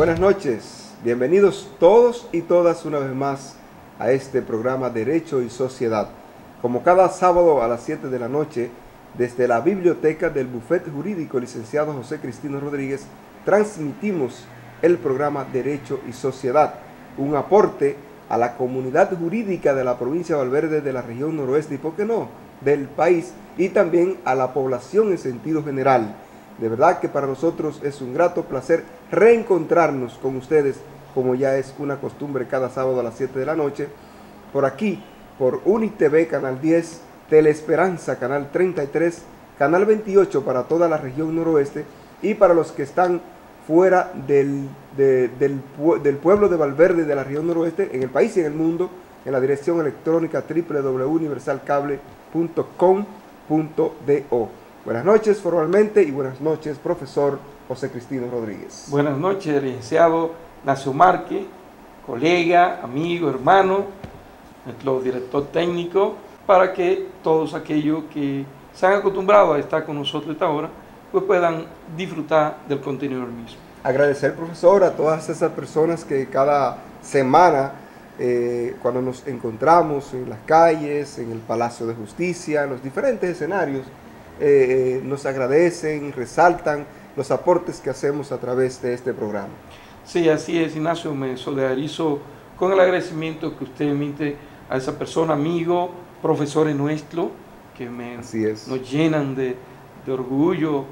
Buenas noches, bienvenidos todos y todas una vez más a este programa Derecho y Sociedad. Como cada sábado a las 7 de la noche, desde la biblioteca del Bufete Jurídico licenciado José Cristino Rodríguez, transmitimos el programa Derecho y Sociedad, un aporte a la comunidad jurídica de la provincia de Valverde, de la región noroeste y, ¿por qué no?, del país, y también a la población en sentido general. De verdad que para nosotros es un grato placer reencontrarnos con ustedes, como ya es una costumbre cada sábado a las 7 de la noche, por aquí, por UniTV Canal 10, Teleesperanza Canal 33, Canal 28 para toda la región noroeste, y para los que están fuera del pueblo de Valverde, de la región noroeste, en el país y en el mundo, en la dirección electrónica www.universalcable.com.do. Buenas noches formalmente y buenas noches, profesor José Cristino Rodríguez. Buenas noches, licenciado Nacio Márquez, colega, amigo, hermano, nuestro director técnico, para que todos aquellos que se han acostumbrado a estar con nosotros esta hora, pues puedan disfrutar del contenido del mismo. Agradecer, profesor, a todas esas personas que cada semana, cuando nos encontramos en las calles, en el Palacio de Justicia, en los diferentes escenarios, nos agradecen, resaltan los aportes que hacemos a través de este programa. Sí, así es, Ignacio, me solidarizo con el agradecimiento que usted emite a esa persona, amigo, profesores nuestros, que nos llenan de orgullo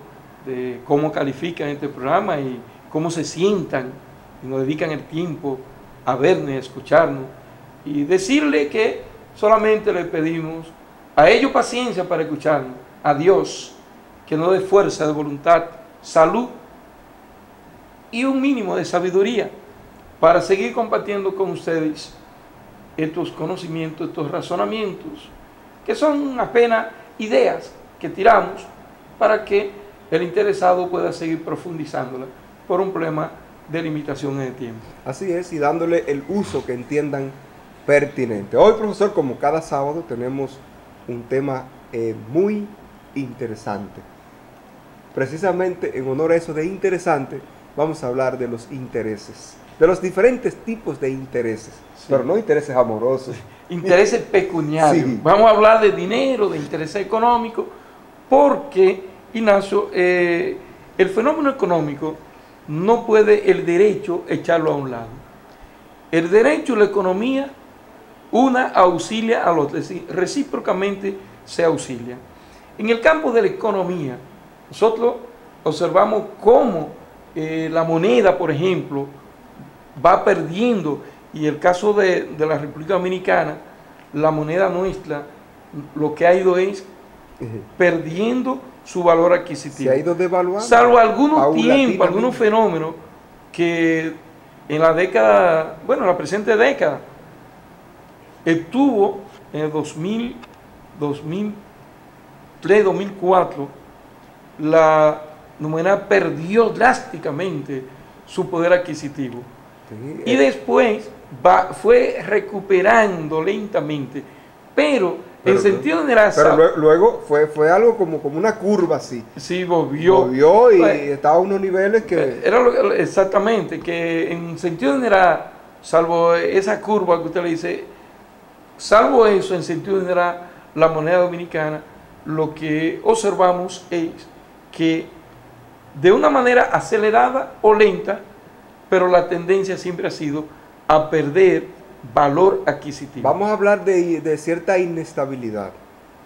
de cómo califican este programa y cómo se sientan y nos dedican el tiempo a vernos, a escucharnos, y decirle que solamente le pedimos a ellos paciencia para escucharnos, a Dios que nos dé fuerza de voluntad, salud y un mínimo de sabiduría para seguir compartiendo con ustedes estos conocimientos, estos razonamientos, que son apenas ideas que tiramos para que el interesado pueda seguir profundizándola por un problema de limitación en el tiempo. Así es, y dándole el uso que entiendan pertinente. Hoy, profesor, como cada sábado, tenemos un tema muy interesante. Precisamente en honor a eso de interesante, vamos a hablar de los intereses, de los diferentes tipos de intereses, sí, pero no intereses amorosos. Intereses pecuniarios. Sí. Vamos a hablar de dinero, de intereses económicos, porque, Ignacio, el fenómeno económico no puede el derecho echarlo a un lado. El derecho y la economía, una auxilia a la otra, es decir, recíprocamente se auxilian. En el campo de la economía, nosotros observamos cómo la moneda, por ejemplo, va perdiendo, y el caso de la República Dominicana, la moneda nuestra, lo que ha ido es perdiendo su valor adquisitivo. Se ha ido devaluando. Salvo algunos tiempos, algunos fenómenos que en la década, bueno, la presente década, estuvo en el 2003, 2004, la moneda perdió drásticamente su poder adquisitivo. Sí, y después fue recuperando lentamente, pero en sentido general. Pero luego fue algo como una curva así. Sí, volvió y estaba a unos niveles que... Exactamente, que en sentido general, salvo esa curva que usted le dice, salvo eso, en sentido general, la moneda dominicana, lo que observamos es que de una manera acelerada o lenta, pero la tendencia siempre ha sido a perder valor adquisitivo. Vamos a hablar de cierta inestabilidad.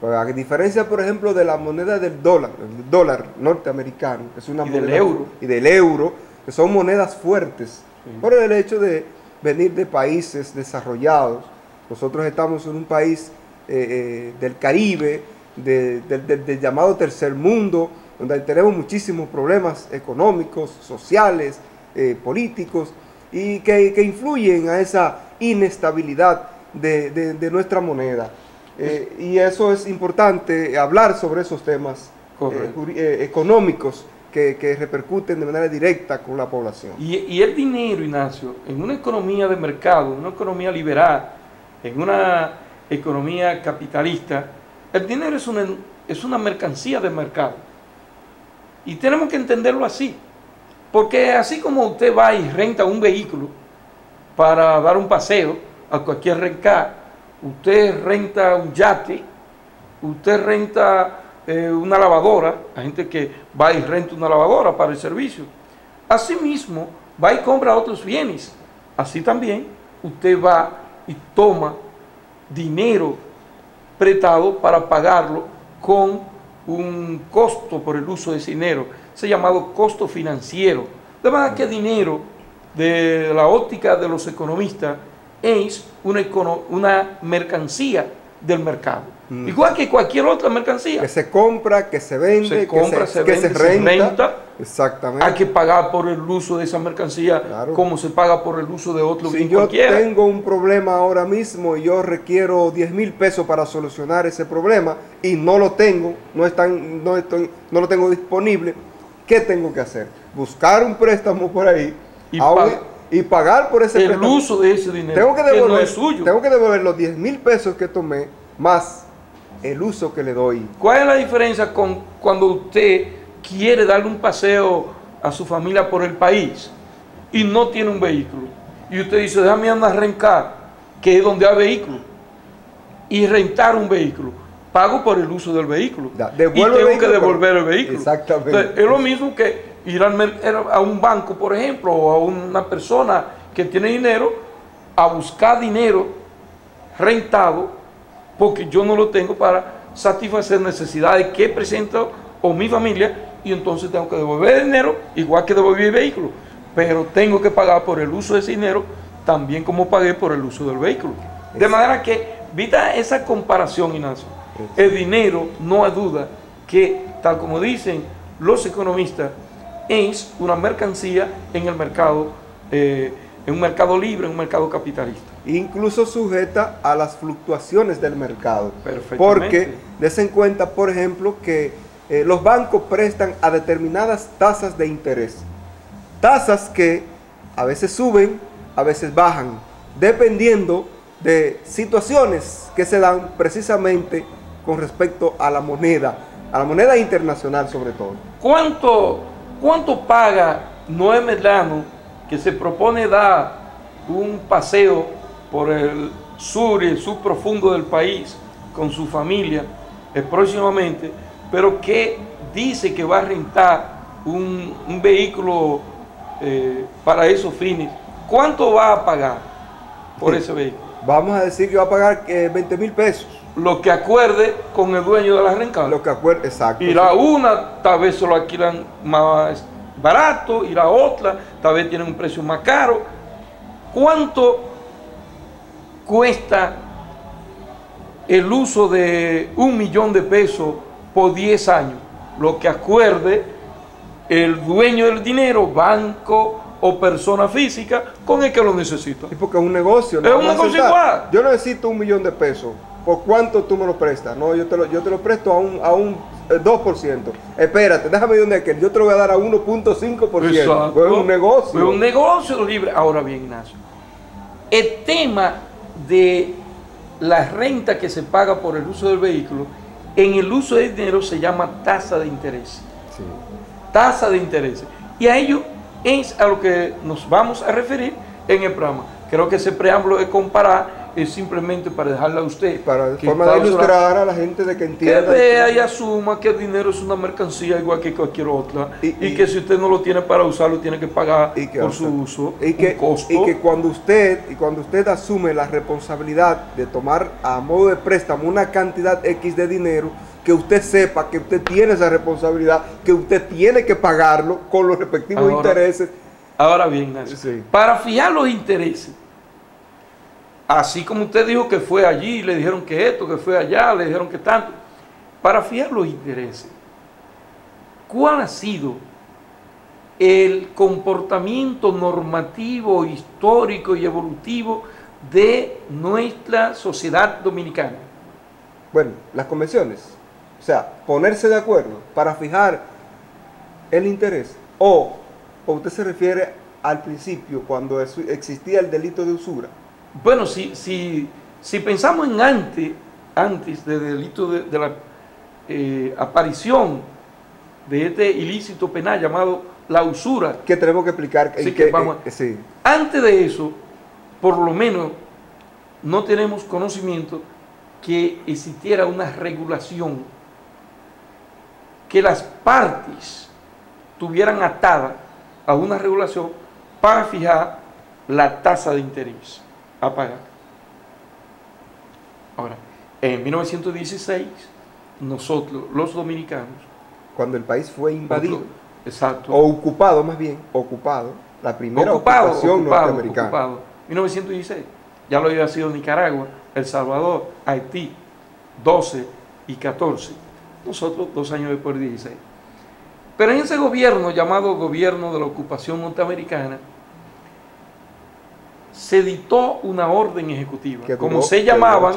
A diferencia, por ejemplo, de la moneda del dólar, el dólar norteamericano, que es una moneda, y del euro, que son monedas fuertes, sí, por el hecho de venir de países desarrollados. Nosotros estamos en un país del Caribe, del llamado tercer mundo, donde tenemos muchísimos problemas económicos, sociales, políticos, y que influyen a esa inestabilidad de nuestra moneda. Y eso es importante, hablar sobre esos temas económicos que repercuten de manera directa con la población. Y el dinero, Ignacio, en una economía de mercado, en una economía liberal, en una economía capitalista, el dinero es una mercancía de mercado. Y tenemos que entenderlo así. Porque así como usted va y renta un vehículo para dar un paseo a cualquier rencar, usted renta un yate, usted renta una lavadora, hay gente que va y renta una lavadora para el servicio. Asimismo, va y compra otros bienes. Así también, usted va y toma dinero prestado para pagarlo con un costo por el uso de ese dinero, ese llamado costo financiero. De manera que dinero, de la óptica de los economistas, es una mercancía del mercado. Igual que cualquier otra mercancía. Que se compra, que se vende, que se renta. Exactamente. Hay que pagar por el uso de esa mercancía, claro, como se paga por el uso de otro bien cualquiera. Si yo tengo un problema ahora mismo y yo requiero 10,000 pesos para solucionar ese problema y no lo tengo, no lo tengo disponible, ¿qué tengo que hacer? Buscar un préstamo por ahí y pagar por ese préstamo. El uso de ese dinero, tengo que devolver, no es suyo. Tengo que devolver los 10,000 pesos que tomé más el uso que le doy. ¿Cuál es la diferencia con cuando usted quiere darle un paseo a su familia por el país y no tiene un vehículo? Y usted dice, déjame andar a rentar, que es donde hay vehículo, y rentar un vehículo. Pago por el uso del vehículo. Y tengo que devolver el vehículo. Exactamente. Entonces, es lo mismo que ir a un banco, por ejemplo, o a una persona que tiene dinero, a buscar dinero rentado, porque yo no lo tengo para satisfacer necesidades que presento o mi familia, y entonces tengo que devolver el dinero, igual que devolver el vehículo, pero tengo que pagar por el uso de ese dinero, también como pagué por el uso del vehículo. De manera que, vista esa comparación, Ignacio, el dinero, no hay duda que, tal como dicen los economistas, es una mercancía en el mercado, en un mercado libre, en un mercado capitalista. Incluso sujeta a las fluctuaciones del mercado. Porque des en cuenta, por ejemplo, que los bancos prestan a determinadas tasas de interés. Tasas que a veces suben, a veces bajan, dependiendo de situaciones que se dan precisamente con respecto a la moneda internacional sobre todo. ¿Cuánto paga Noé Medrano, que se propone dar un paseo por el sur y el sur profundo del país con su familia próximamente, pero que dice que va a rentar un vehículo para esos fines? ¿Cuánto va a pagar por ese vehículo? Vamos a decir que va a pagar 20,000 pesos. Lo que acuerde con el dueño de la rentada. Lo que acuerde, exacto. Y la una tal vez se lo alquilan más barato, y la otra tal vez tienen un precio más caro. ¿Cuánto cuesta el uso de 1,000,000 de pesos por 10 años? Lo que acuerde el dueño del dinero, banco o persona física, con el que lo necesita. Sí, porque es un negocio. Es un negocio igual. Yo necesito 1,000,000 de pesos. ¿Por cuánto tú me lo prestas? No, yo te lo presto a un 2%. Espérate, déjame ir donde aquel. Yo te lo voy a dar a 1.5%. Pues es un negocio. Es un negocio libre. Ahora bien, Ignacio, el tema de la renta que se paga por el uso del vehículo, en el uso del dinero se llama tasa de interés. Sí. Tasa de interés. Y a ello es a lo que nos vamos a referir en el programa. Creo que ese preámbulo de comparar es simplemente para dejarla a usted. Para forma de ilustrar a la gente de que entienda. Que vea y asuma que el dinero es una mercancía igual que cualquier otra. Y que si usted no lo tiene para usarlo, tiene que pagar por su uso. Y que cuando usted asume la responsabilidad de tomar a modo de préstamo una cantidad X de dinero, que usted sepa que usted tiene esa responsabilidad, que usted tiene que pagarlo con los respectivos intereses. Ahora bien, Ignacio, sí, para fijar los intereses, así como usted dijo que fue allí, le dijeron que esto, que fue allá, le dijeron que tanto, para fijar los intereses, ¿cuál ha sido el comportamiento normativo, histórico y evolutivo de nuestra sociedad dominicana? Bueno, las convenciones, o sea, ponerse de acuerdo para fijar el interés, o usted se refiere al principio, cuando existía el delito de usura. Bueno, si pensamos en antes del delito de la aparición de este ilícito penal llamado la usura. Que tenemos que explicar. Sí. Antes de eso, por lo menos, no tenemos conocimiento que existiera una regulación, que las partes tuvieran atada a una regulación para fijar la tasa de interés a pagar. Ahora, en 1916, nosotros, los dominicanos, cuando el país fue invadido, exacto, o ocupado más bien, la primera ocupación norteamericana. Ocupado, 1916, ya lo había sido Nicaragua, El Salvador, Haití, 12 y 14, nosotros 2 años después, 16. Pero en ese gobierno, llamado gobierno de la ocupación norteamericana, se dictó una orden ejecutiva, como se llamaban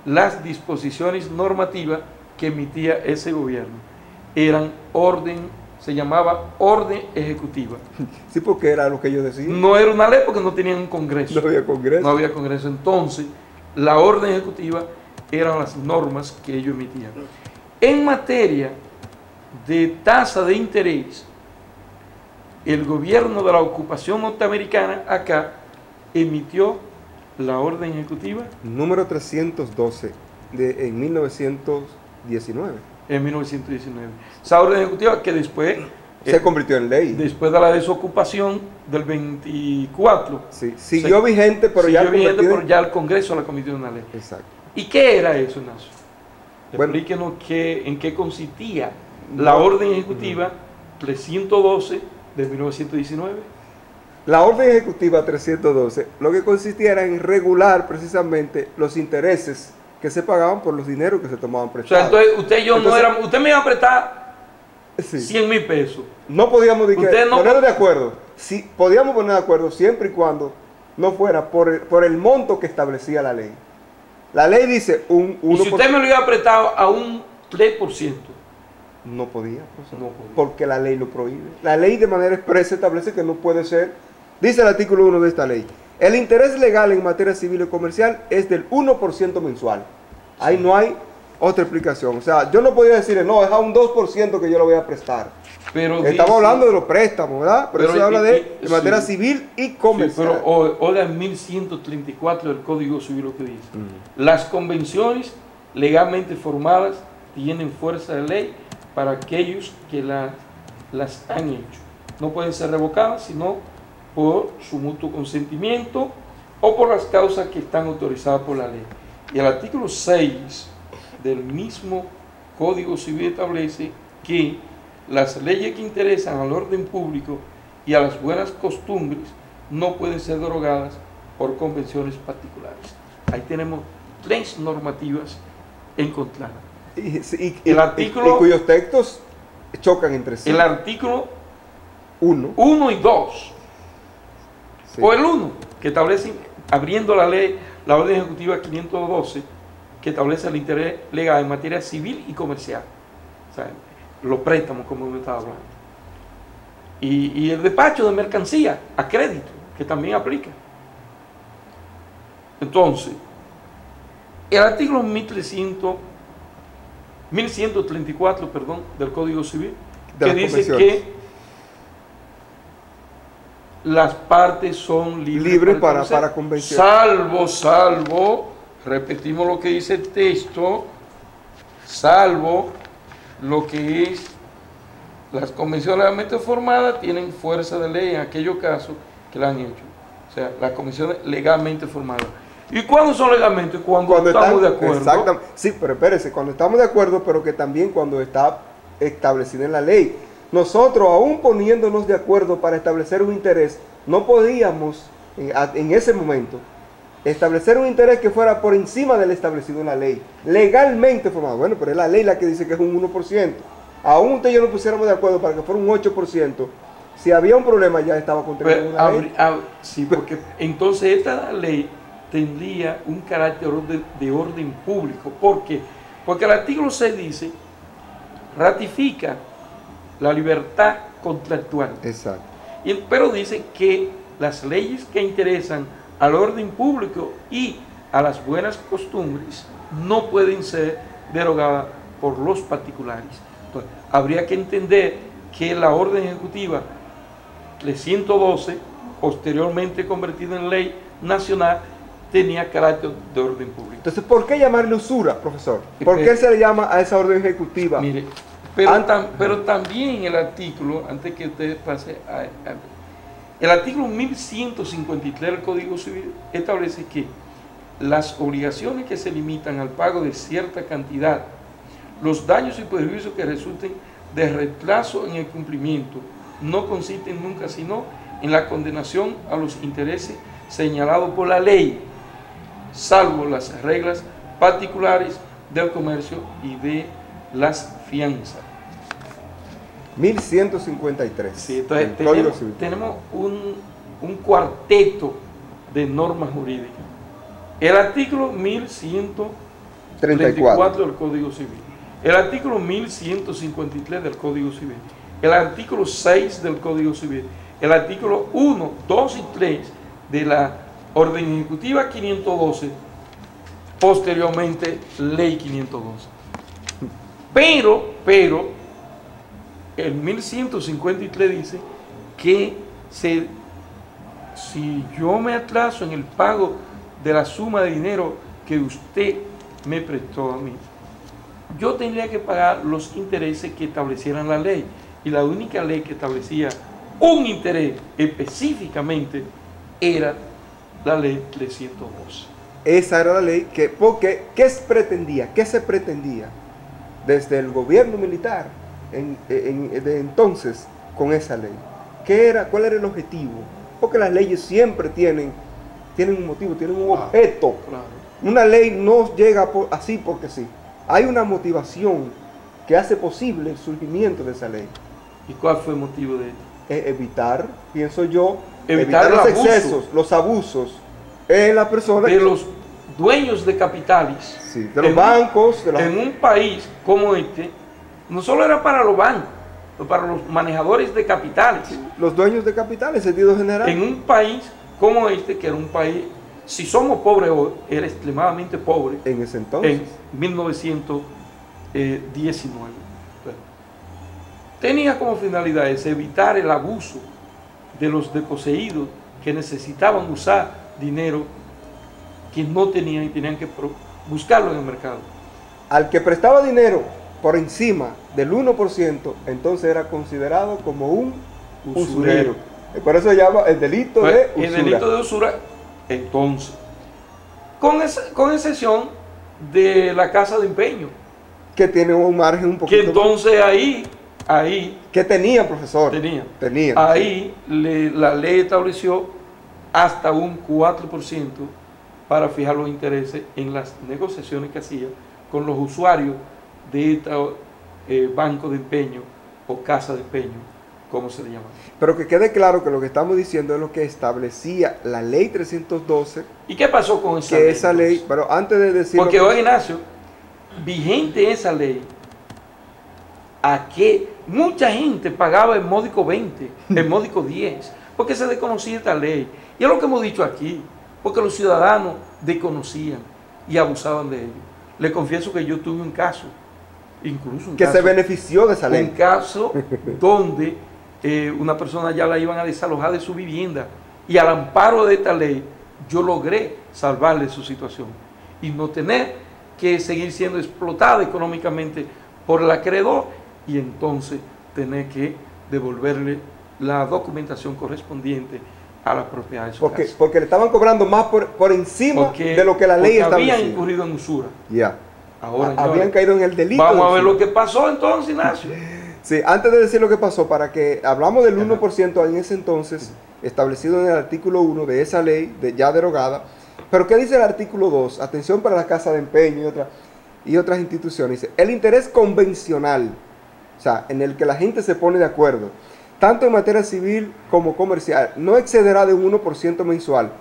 las disposiciones normativas que emitía ese gobierno. Se llamaba orden ejecutiva. Sí, porque era lo que ellos decían. No era una ley porque no tenían un congreso. No había congreso. No había congreso. Entonces, la orden ejecutiva eran las normas que ellos emitían. En materia de tasa de interés, el gobierno de la ocupación norteamericana acá emitió la orden ejecutiva número 312 en 1919. En 1919. Esa orden ejecutiva que después se convirtió en ley. Después de la desocupación del 24. Sí, siguió vigente, pero ya el Congreso la convirtió en una ley. Exacto. ¿Y qué era eso, Ignacio? Bueno, explíquenos en qué consistía la orden ejecutiva 312 de 1919. La orden ejecutiva 312 lo que consistía era en regular precisamente los intereses que se pagaban por los dineros que se tomaban prestados. O sea, entonces usted y yo no éramos, usted me iba a prestar 100,000 pesos. No podíamos poner de acuerdo. Sí, podíamos poner de acuerdo siempre y cuando no fuera por el monto que establecía la ley. La ley dice un 1%. ¿Y si usted me lo iba a prestar a un 3%? No podía, porque la ley lo prohíbe. La ley de manera expresa establece que no puede ser. Dice el artículo 1 de esta ley: el interés legal en materia civil y comercial es del 1% mensual. Ahí no hay otra explicación. O sea, yo no podía decirle, no, es a un 2% que yo lo voy a prestar. Pero estamos hablando de los préstamos, ¿verdad? Pero eso habla de materia civil y comercial. Sí, pero oiga, 1134 del Código Civil lo que dice. Las convenciones legalmente formadas tienen fuerza de ley para aquellos que las han hecho. No pueden ser revocadas sino por su mutuo consentimiento o por las causas que están autorizadas por la ley. Y el artículo 6 del mismo Código Civil establece que las leyes que interesan al orden público y a las buenas costumbres no pueden ser derogadas por convenciones particulares. Ahí tenemos 3 normativas encontradas. El artículo, y cuyos textos chocan entre sí. El artículo 1 y 2. Sí. O el 1, que establece, abriendo la ley, la orden ejecutiva 512, que establece el interés legal en materia civil y comercial. O sea, los préstamos, como me estaba hablando. Y el despacho de mercancía a crédito, que también aplica. Entonces, el artículo 1134, del Código Civil, que dice que las partes son libres para convención. Salvo, repetimos lo que dice el texto, salvo lo que es las convenciones legalmente formadas tienen fuerza de ley en aquellos casos que la han hecho. O sea, las convenciones legalmente formadas. ¿Y cuándo son legalmente? Cuando estamos de acuerdo. Exactamente. Sí, pero espérese, cuando estamos de acuerdo, pero que también cuando está establecida en la ley. Nosotros, aún poniéndonos de acuerdo para establecer un interés, no podíamos, en ese momento, establecer un interés que fuera por encima del establecido en la ley. Legalmente formado. Bueno, pero es la ley la que dice que es un 1%. Aún usted y yo nos pusiéramos de acuerdo para que fuera un 8%. Si había un problema ya estaba contenido en la ley. Sí, porque entonces esta ley tendría un carácter de orden público. ¿Por qué? Porque el artículo 6 dice, ratifica la libertad contractual. Exacto. Pero dice que las leyes que interesan al orden público y a las buenas costumbres no pueden ser derogadas por los particulares. Entonces, habría que entender que la orden ejecutiva 312, posteriormente convertida en ley nacional, tenía carácter de orden público. Entonces, ¿por qué llamarle usura, profesor? ¿Por qué se le llama a esa orden ejecutiva? Mire, pero también el artículo, antes que usted pase el artículo 1153 del Código Civil establece que las obligaciones que se limitan al pago de cierta cantidad, los daños y perjuicios que resulten de retraso en el cumplimiento, no consisten nunca sino en la condenación a los intereses señalados por la ley, salvo las reglas particulares del comercio y de las fianzas. 1153. Sí, entonces tenemos un cuarteto de normas jurídicas. El artículo 1134 del Código Civil, el artículo 1153 del Código Civil, el artículo 6 del Código Civil, el artículo 1, 2 y 3 de la Orden Ejecutiva 512, posteriormente Ley 512. Pero el 1153 dice que si yo me atraso en el pago de la suma de dinero que usted me prestó a mí, yo tendría que pagar los intereses que establecieran la ley. Y la única ley que establecía un interés específicamente era la ley 312. Esa era la ley que, porque, ¿qué se pretendía desde el gobierno militar de entonces con esa ley? ¿Cuál era el objetivo? Porque las leyes siempre tienen un motivo, tienen un objeto. Claro. Una ley no llega así porque sí. Hay una motivación que hace posible el surgimiento de esa ley. ¿Y cuál fue el motivo de esto? Evitar, pienso yo, evitar los excesos, los abusos en la persona. De los dueños de capitales. Sí, de los bancos. En un país como este, no solo era para los bancos, sino para los manejadores de capitales. Sí, los dueños de capitales, en sentido general. En un país como este, que era un país, si somos pobres hoy, era extremadamente pobre. En ese entonces. En 1919. Tenía como finalidad evitar el abuso de los desposeídos que necesitaban usar dinero que no tenían y tenían que buscarlo en el mercado. Al que prestaba dinero por encima del 1%, entonces era considerado como un usurero. Por eso se llama el delito de usura. El delito de usura, entonces, con excepción de la casa de empeño, que tiene un margen un poquito. Que entonces ahí ¿qué tenía, profesor? Tenía. Ahí la ley estableció hasta un 4% para fijar los intereses en las negociaciones que hacía con los usuarios de estos bancos de empeño o casa de empeño, como se le llama. Pero que quede claro que lo que estamos diciendo es lo que establecía la ley 312. ¿Y qué pasó con esa ley? Esa ley, pero antes de decir... Porque hoy, Ignacio, vigente esa ley, a que mucha gente pagaba el módico 20, el módico 10, porque se desconocía esta ley. Y es lo que hemos dicho aquí, porque los ciudadanos desconocían y abusaban de ello. Le confieso que yo tuve un caso, incluso un que caso, se benefició de esa ley. Un caso donde una persona ya la iban a desalojar de su vivienda y al amparo de esta ley yo logré salvarle su situación y no tener que seguir siendo explotada económicamente por el acreedor y entonces tener que devolverle la documentación correspondiente a la propiedad de su casa. Porque le estaban cobrando más por encima de lo que la ley establecía. Habían incurrido en usura. Ya. Ahora, habían caído en el delito. Vamos a ver lo que pasó entonces, Ignacio. Sí, antes de decir lo que pasó, para que hablamos del 1% en ese entonces, establecido en el artículo 1 de esa ley, ya derogada. Pero ¿qué dice el artículo 2? Atención para la casa de empeño y otras instituciones. Dice, el interés convencional, o sea, en el que la gente se pone de acuerdo, tanto en materia civil como comercial, no excederá de un 1% mensual,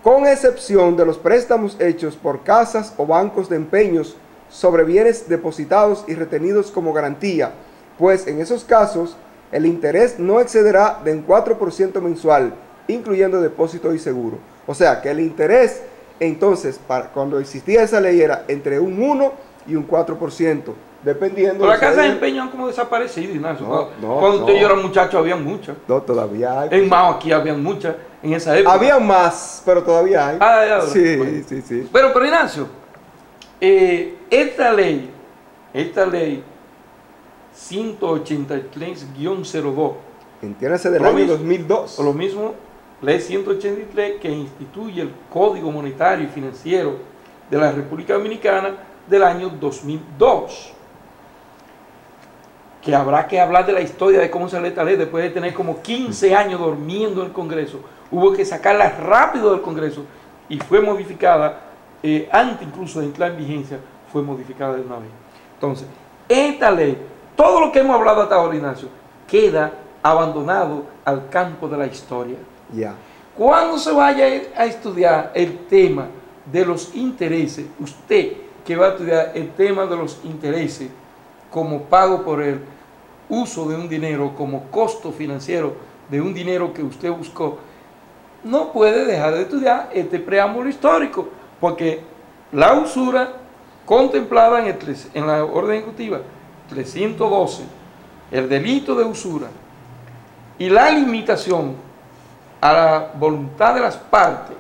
con excepción de los préstamos hechos por casas o bancos de empeños sobre bienes depositados y retenidos como garantía, pues en esos casos el interés no excederá de un 4% mensual, incluyendo depósito y seguro. O sea, que el interés, entonces, cuando existía esa ley, era entre un 1 y un 4% Dependiendo. Pero las casas de empeño han como desaparecido, Ignacio. Cuando yo era muchacho había muchas. No, todavía hay. En Mao aquí había muchas en esa época. Había más, pero todavía hay. Sí, bueno. Sí. Pero Ignacio, esta ley 183-02. Entiéndase del año 2002. O lo mismo, ley 183 que instituye el Código Monetario y Financiero de la República Dominicana del año 2002. Que habrá que hablar de la historia de cómo salió esta ley después de tener como 15 años durmiendo en el Congreso. Hubo que sacarla rápido del Congreso y fue modificada, antes incluso de entrar en vigencia, fue modificada de una vez. Entonces, esta ley, todo lo que hemos hablado hasta ahora, Ignacio, queda abandonado al campo de la historia. Ya. Cuando se vaya a estudiar el tema de los intereses, usted que va a estudiar el tema de los intereses como pago por el uso de un dinero, como costo financiero de un dinero que usted buscó, no puede dejar de estudiar este preámbulo histórico, porque la usura contemplada en la orden ejecutiva 312, el delito de usura y la limitación a la voluntad de las partes,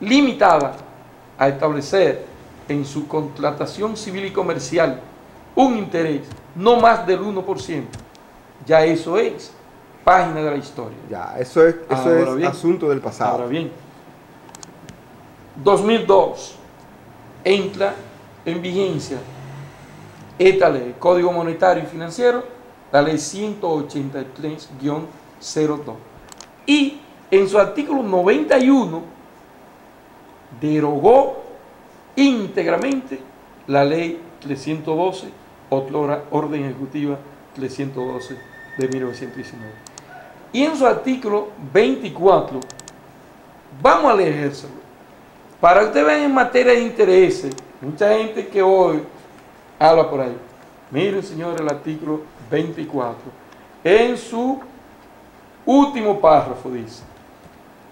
limitada a establecer en su contratación civil y comercial un interés no más del 1%, ya eso es página de la historia. Ya, eso es bien, asunto del pasado. Ahora bien, 2002 entra en vigencia esta ley, Código Monetario y Financiero, la ley 183-02. Y en su artículo 91 derogó íntegramente la ley 312, otrora orden ejecutiva 312 de 1919. Y en su artículo 24, vamos a leérselo, para que ustedes vean en materia de intereses, mucha gente que hoy habla por ahí. Miren, señores, el artículo 24, en su último párrafo dice: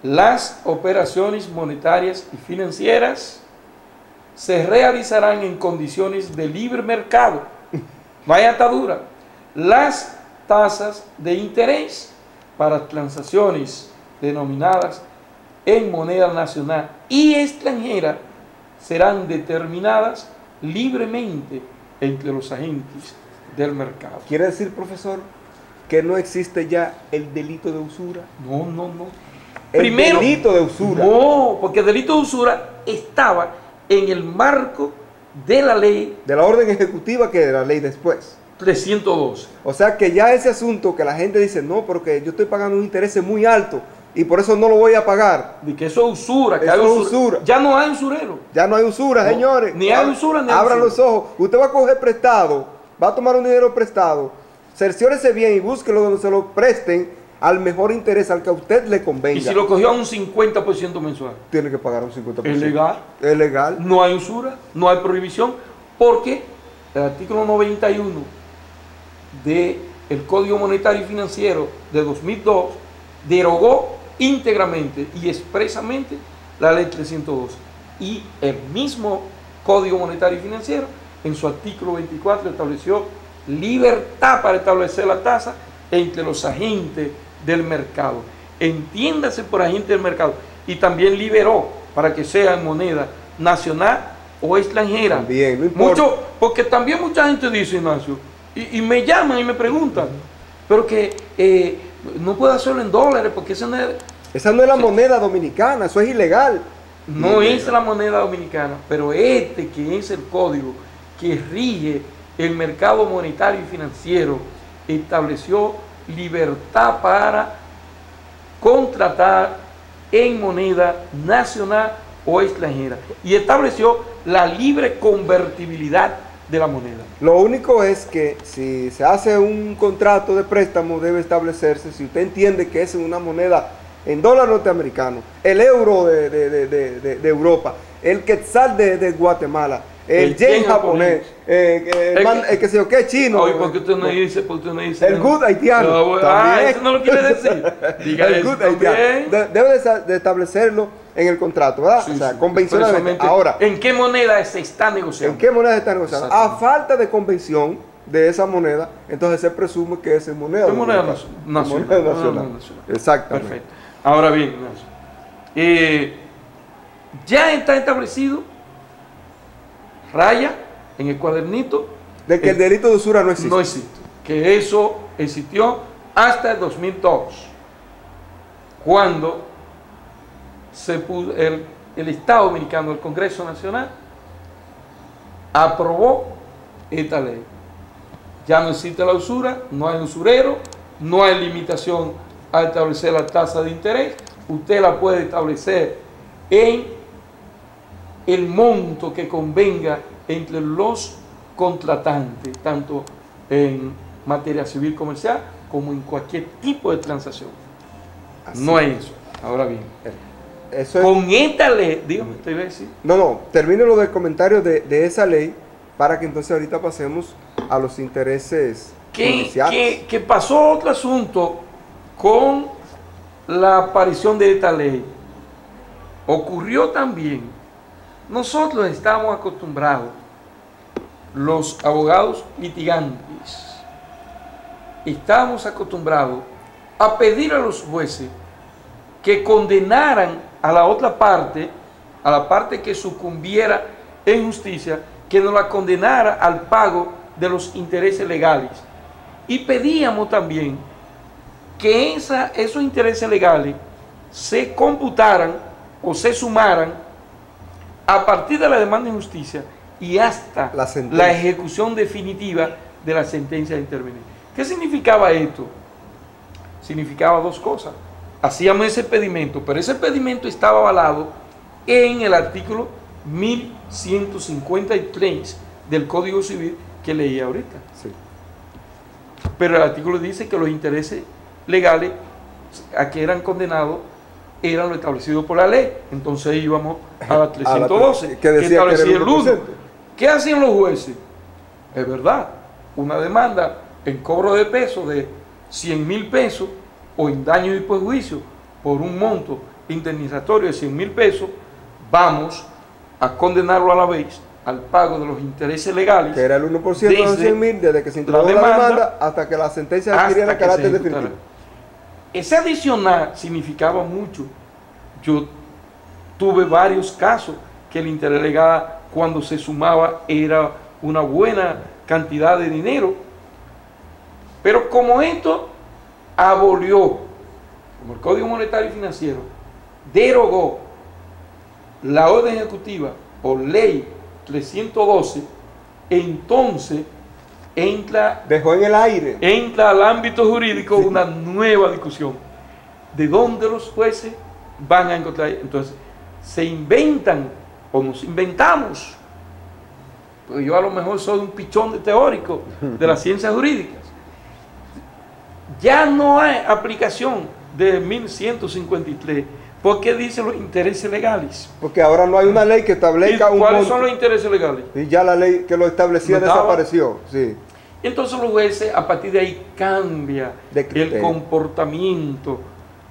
las operaciones monetarias y financieras se realizarán en condiciones de libre mercado. Vaya atadura. Las tasas de interés para transacciones denominadas en moneda nacional y extranjera serán determinadas libremente entre los agentes del mercado. ¿Quiere decir, profesor, que no existe ya el delito de usura? No. El delito de usura. No, porque el delito de usura estaba en el marco de la ley. De la orden ejecutiva, que de la ley después. 312. O sea que ya ese asunto que la gente dice, no, porque yo estoy pagando un interés muy alto y por eso no lo voy a pagar. De que eso es usura. Que eso es usura. Ya no hay usurero. Ya no hay usura, no, señores. Ni hay usura ni hay Abran usura. los ojos. Usted va a coger prestado, va a tomar un dinero prestado, cerciórese bien y búsquelo donde se lo presten al mejor interés, al que a usted le convenga. Y si lo cogió a un 50% mensual, tiene que pagar un 50%. ¿Es legal? Es legal. No hay usura, no hay prohibición, porque el artículo 91 del Código Monetario y Financiero de 2002 derogó íntegramente y expresamente la ley 312. Y el mismo Código Monetario y Financiero, en su artículo 24, estableció libertad para establecer la tasa entre los agentes del mercado. Entiéndase por agente del mercado. Y también liberó para que sea en moneda nacional o extranjera. También, no importa. Porque también mucha gente dice, Ignacio, y me llaman y me preguntan, pero que no puedo hacerlo en dólares porque esa no es la moneda dominicana, eso es ilegal. No es la moneda dominicana, pero que es el código que rige el mercado monetario y financiero, estableció libertad para contratar en moneda nacional o extranjera y estableció la libre convertibilidad de la moneda. Lo único es que si se hace un contrato de préstamo debe establecerse, si usted entiende que es una moneda en dólar norteamericano, el euro de Europa, el quetzal de Guatemala, el yen japonés, el que se yo qué chino. Oye, ¿por qué usted no dice? El good haitiano. Eso no lo quiere decir. Diga el eso good haitiano. Debe de establecerlo en el contrato, ¿verdad? Sí, o sea, sí, convencionalmente. Ahora, ¿en qué moneda se está negociando? ¿En qué moneda se está negociando? A falta de convención de esa moneda, entonces se presume que es moneda nacional. Exactamente. Perfecto. Ahora bien, ya está establecido, raya en el cuadernito, de que el delito de usura no existe. No existe. Que eso existió hasta el 2002, cuando se puso el Estado Dominicano, el Congreso Nacional, aprobó esta ley. Ya no existe la usura, no hay usurero, no hay limitación a establecer la tasa de interés. Usted la puede establecer en el monto que convenga entre los contratantes, tanto en materia civil comercial como en cualquier tipo de transacción. Así no es eso. Ahora bien, eso es, con esta ley, dígame, ¿te iba a decir? No, termine lo del comentario de esa ley para que entonces ahorita pasemos a los intereses judiciales. Que pasó otro asunto con la aparición de esta ley. Ocurrió también, nosotros estamos acostumbrados, los abogados litigantes, estamos acostumbrados a pedir a los jueces que condenaran a la otra parte, a la parte que sucumbiera en justicia, que nos la condenara al pago de los intereses legales. Y pedíamos también que esos intereses legales se computaran o se sumaran a partir de la demanda de justicia y hasta la ejecución definitiva de la sentencia de intervenir. ¿Qué significaba esto? Significaba dos cosas. Hacíamos ese pedimento, pero ese pedimento estaba avalado en el artículo 1153 del Código Civil que leí ahorita. Sí. Pero el artículo dice que los intereses legales a que eran condenados eran lo establecido por la ley. Entonces íbamos a la 312, que establecía el uso. ¿Qué hacían los jueces? Es verdad, una demanda en cobro de pesos de 100,000 pesos o en daño y perjuicio por un monto indemnizatorio de 100,000 pesos, vamos a condenarlo a la vez al pago de los intereses legales. Que era el 1% de los 100,000 desde que se introdujo la demanda hasta que la sentencia adquiriera carácter definitivo. Ese adicional significaba mucho. Yo tuve varios casos que el interés legal, cuando se sumaba, era una buena cantidad de dinero. Pero como esto abolió, como el Código Monetario y Financiero derogó la orden ejecutiva o ley 312, entonces dejó en el aire. Entra al ámbito jurídico una nueva discusión. ¿De dónde los jueces van a encontrar? Entonces, se inventan, o nos inventamos, porque yo a lo mejor soy un pichón de teórico de las ciencias jurídicas. Ya no hay aplicación de 1153, porque dice los intereses legales. Porque ahora no hay una ley que establezca un ¿Cuáles son los intereses legales? Y ya la ley que lo establecía desapareció. Sí. Entonces los jueces, a partir de ahí, cambia el comportamiento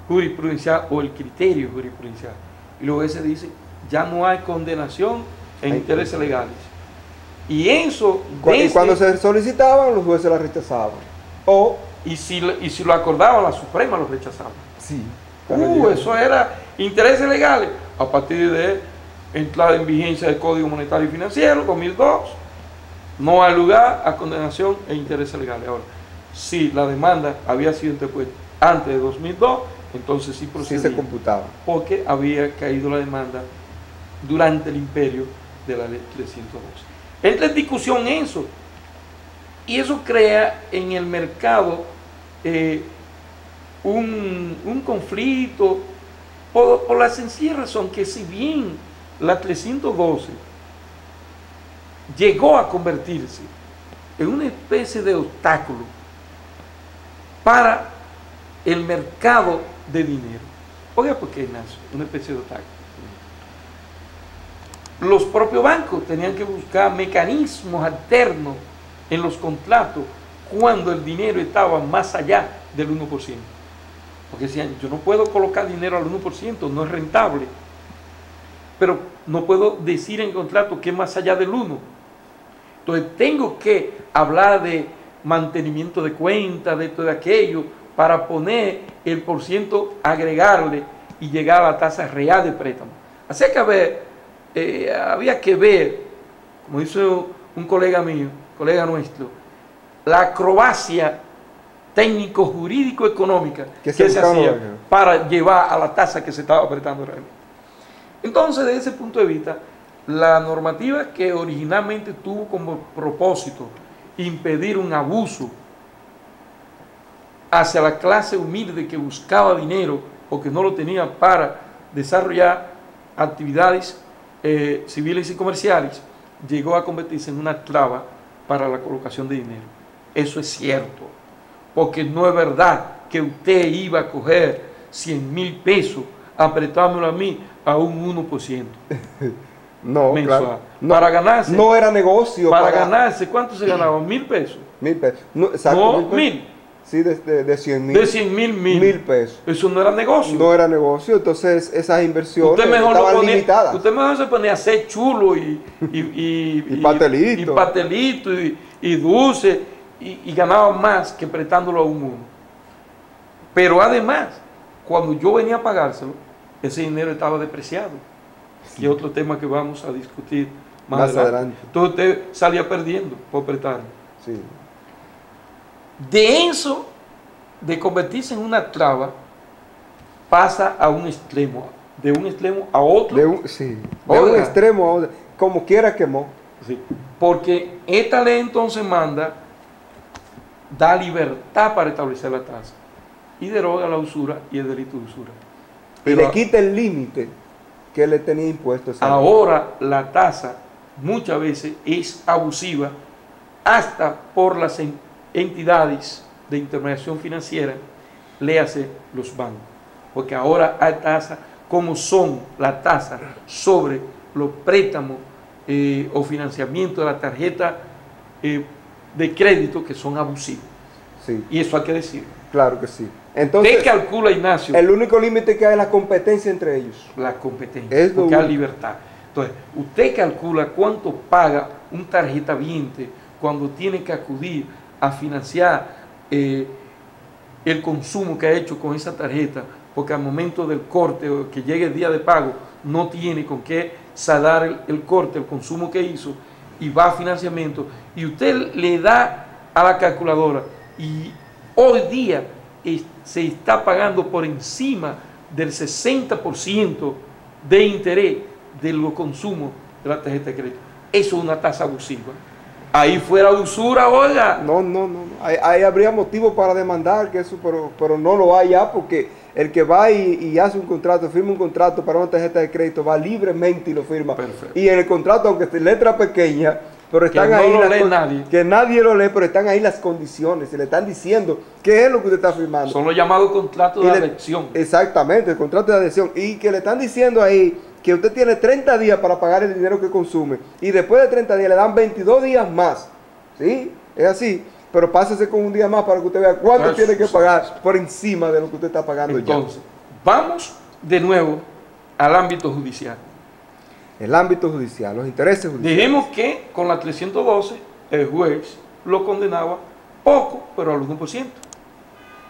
jurisprudencial o el criterio jurisprudencial. Y los jueces dicen, ya no hay condenación en intereses legales. Y eso... Y cuando se solicitaban, los jueces la rechazaban. Y si lo acordaban, la Suprema lo rechazaba. Sí. Eso era intereses legales. A partir de entrada en vigencia del Código Monetario y Financiero, 2002, no hay lugar a condenación e intereses legales. Ahora, si la demanda había sido interpuesta antes de 2002, entonces sí procedía. Sí se computaba. Porque había caído la demanda durante el imperio de la ley 312. Entra en discusión eso. Y eso crea en el mercado un conflicto por la sencilla razón que si bien la 312 llegó a convertirse en una especie de obstáculo para el mercado de dinero. Oiga, ¿por qué nace una especie de obstáculo? los propios bancos tenían que buscar mecanismos alternos en los contratos cuando el dinero estaba más allá del 1%. Porque decían, yo no puedo colocar dinero al 1%, no es rentable. Pero no puedo decir en contrato que es más allá del 1%. Entonces tengo que hablar de mantenimiento de cuentas, de todo aquello, para poner el porciento, agregarle y llegar a la tasa real de préstamo. Así que había que ver, como hizo un colega mío, colega nuestro, la acrobacia técnico-jurídico-económica que se hacía para llevar a la tasa que se estaba apretando realmente. Entonces, desde ese punto de vista, la normativa que originalmente tuvo como propósito impedir un abuso hacia la clase humilde que buscaba dinero o que no lo tenía para desarrollar actividades civiles y comerciales, llegó a convertirse en una traba para la colocación de dinero. Eso es cierto, porque no es verdad que usted iba a coger 100,000 pesos, apretármelo a mí a un 1%. No, mensual. Claro. No, para ganarse. No era negocio. Para ganarse, ¿cuánto se ganaba? 1,000 pesos. 1,000 pesos. No, exacto, no 1,000. Sí, de 100,000. De 100,000, 1,000 pesos. Eso no era negocio. No era negocio, entonces esas inversiones estaban limitadas. Usted mejor se ponía a hacer chulo y pastelito y dulce y ganaba más que prestándolo a un uno. Pero además, cuando yo venía a pagárselo, ese dinero estaba depreciado. Y otro tema que vamos a discutir más adelante. Entonces usted salía perdiendo por prestarlo. Sí. De eso, de convertirse en una traba, pasa a un extremo, de un extremo a otro. De un extremo a otro, como quiera quemó. Sí. Porque esta ley entonces da libertad para establecer la tasa y deroga la usura y el delito de usura. Pero y le quita el límite que le tenía impuesto. Ahora la tasa muchas veces es abusiva hasta por las entidades de intermediación financiera, léase los bancos, porque ahora hay tasas como son las tasas sobre los préstamos o financiamiento de la tarjeta de crédito que son abusivos. Sí. Y eso hay que decirlo. Claro que sí. Entonces, ¿qué calcula, Ignacio? El único límite que hay es la competencia entre ellos. La competencia, porque hay libertad. Entonces, usted calcula cuánto paga un tarjetaviente cuando tiene que acudir a financiar el consumo que ha hecho con esa tarjeta, porque al momento del corte o que llegue el día de pago, no tiene con qué saldar el corte, el consumo que hizo, y va a financiamiento, y usted le da a la calculadora, y hoy día se está pagando por encima del 60% de interés de los consumos de la tarjeta de crédito. Eso es una tasa abusiva. Ahí fuera usura, oiga. No. Ahí habría motivo para demandar, que eso, pero no lo hay ya, porque el que va y hace un contrato, firma un contrato para una tarjeta de crédito, va libremente y lo firma. Perfecto. Y en el contrato, aunque esté letra pequeña, pero están que ahí no lo lee nadie. Que nadie lo lee, pero están ahí las condiciones, y le están diciendo qué es lo que usted está firmando. Son los llamados contratos de adhesión. Exactamente, el contrato de adhesión. Y que le están diciendo ahí que usted tiene 30 días para pagar el dinero que consume, y después de 30 días le dan 22 días más. ¿Sí? Es así. Pero pásese con un día más para que usted vea cuánto tiene que pagar por encima de lo que usted está pagando. Entonces, vamos de nuevo al ámbito judicial. El ámbito judicial, los intereses judiciales. Dijimos que con la 312 el juez lo condenaba poco, pero al 1%,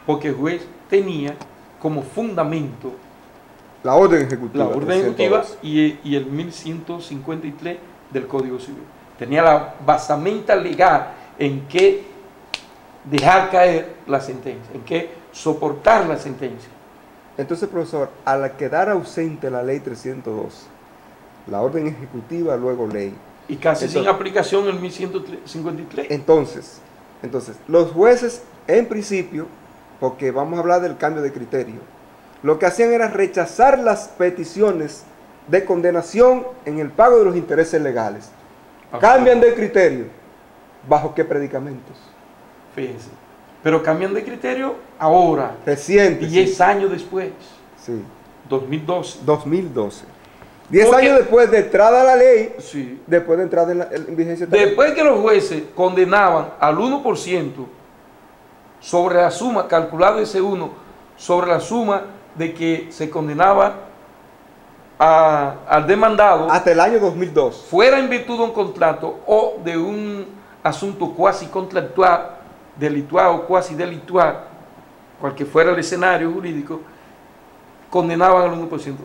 porque el juez tenía como fundamento la orden ejecutiva. La orden ejecutiva y el 1153 del Código Civil. Tenía la basamenta legal en que dejar caer la sentencia, en que soportar la sentencia. Entonces, profesor, al quedar ausente la ley 302, la orden ejecutiva, luego ley. Y casi sin aplicación el 1153. Entonces, los jueces, en principio, porque vamos a hablar del cambio de criterio, lo que hacían era rechazar las peticiones de condenación en el pago de los intereses legales. Cambian de criterio. ¿Bajo qué predicamentos? Fíjense. Pero cambian de criterio ahora. Reciente. 10 años después. Sí. 2012. 2012. 10 años después de entrada a la ley, sí, después de entrada en vigencia. Después que los jueces condenaban al 1% sobre la suma, calculado ese 1, sobre la suma de que se condenaba al demandado. Hasta el año 2002. Fuera en virtud de un contrato o de un asunto cuasi contractual, delitual o cuasi delitual, cualquier fuera el escenario jurídico, condenaban al 1%.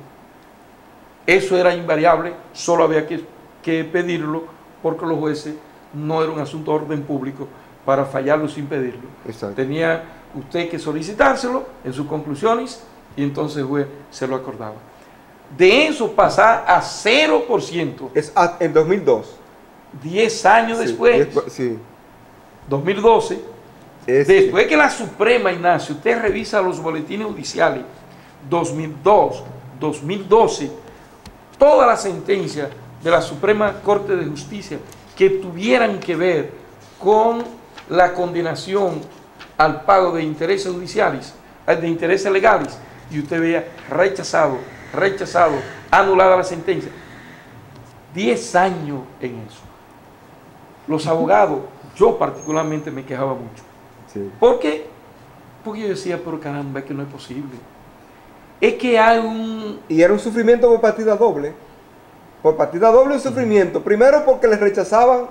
Eso era invariable, solo había que pedirlo, porque los jueces no era un asunto de orden público para fallarlo sin pedirlo. Exacto. Tenía usted que solicitárselo en sus conclusiones y entonces el juez se lo acordaba. De eso pasar a 0%. Es en 2002. 10 años después. Sí. 2012. Después que la Suprema, Ignacio, usted revisa los boletines judiciales 2002, 2012, todas las sentencias de la Suprema Corte de Justicia que tuvieran que ver con la condenación al pago de intereses judiciales, de intereses legales, y usted vea rechazado, anulada la sentencia. 10 años en eso. Los abogados, yo particularmente me quejaba mucho. Sí. ¿Por qué? Porque yo decía, pero caramba, es que no es posible. Es que hay un... Y era un sufrimiento por partida doble. Por partida doble un sufrimiento. Primero porque les rechazaban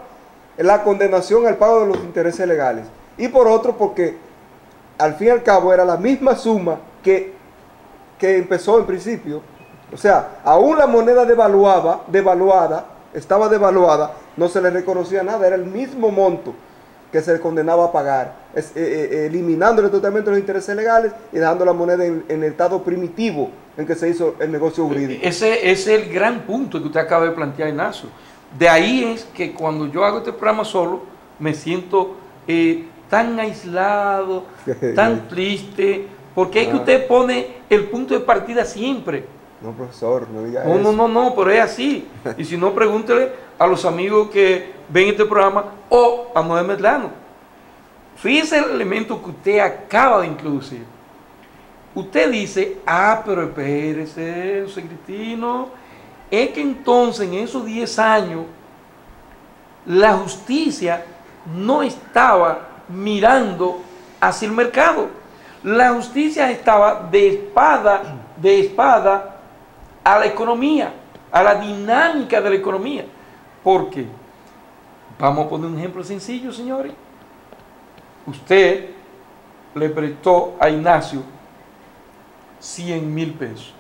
la condenación al pago de los intereses legales. Y por otro porque al fin y al cabo era la misma suma que empezó en principio. O sea, aún la moneda estaba devaluada, no se le reconocía nada, era el mismo monto que se le condenaba a pagar, eliminándole totalmente los intereses legales y dejando la moneda en el estado primitivo en que se hizo el negocio jurídico. Ese es el gran punto que usted acaba de plantear, Ignacio. De ahí es que cuando yo hago este programa solo, me siento tan aislado, tan triste, porque es que usted pone el punto de partida siempre. No, profesor, no diga eso. No, pero es así. Y si no, pregúntele a los amigos que ven este programa o a Noé Medlano. Fíjese el elemento que usted acaba de introducir. Usted dice, pero espérese, José Cristino, es que entonces en esos 10 años la justicia no estaba mirando hacia el mercado. La justicia estaba de espada a la economía, a la dinámica de la economía. ¿Por qué? Vamos a poner un ejemplo sencillo, señores. Usted le prestó a Ignacio 100,000 pesos.